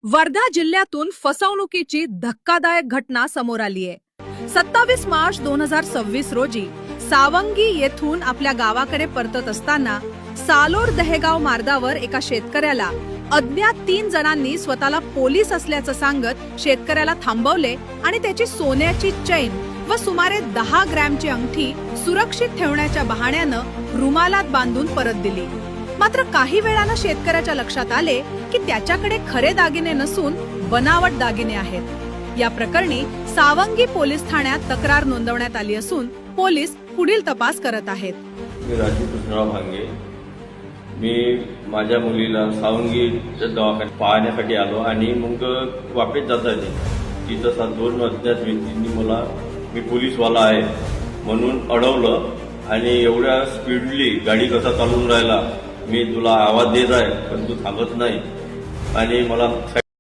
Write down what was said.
वर्धा जिल्ह्यातून फसवणुकीची धक्कादायक घटना समोर आली आहे। 27 मार्च 2026 रोजी सावंगी येथून आपल्या गावाकडे परतत असताना सालोर दहेगाव मार्गावर एका शेतकऱ्याला अज्ञात 3 जणांनी स्वतःला पोलीस असल्याचं सांगत शेतकऱ्याला थांबवले आणि त्याची सोन्याची चैन व सुमारे 10 ग्रॅमची अंगठी सुरक्षित ठेवण्याच्या बहाण्यानं रुमालात बांधून परत दिली। मात्र काही वेळानं शेतकऱ्याच्या लक्षात आले की त्याच्याकडे खरे दागिने नसून बनावट दागिने आहेत। या प्रकरणी सावंगी पोलीस ठाण्यात तक्रार नोंदवण्यात आली असून पोलीस पुढील तपास करत आहेत। मी राजू कृष्णराव भांगे, मी माझ्या मुलीला सावंगीच्या दवाखान्यात पाहण्यासाठी आलो आणि मग वापस जाताना तिथं 2 अज्ञात व्यक्तींनी मला मी पोलीसवाला आहे म्हणून अडवलं आणि एवढ्या स्पीडली गाडी कसा चालवून राहिला, मी तुला आवाज देत आहे पण तू थांबत नाही आणि मला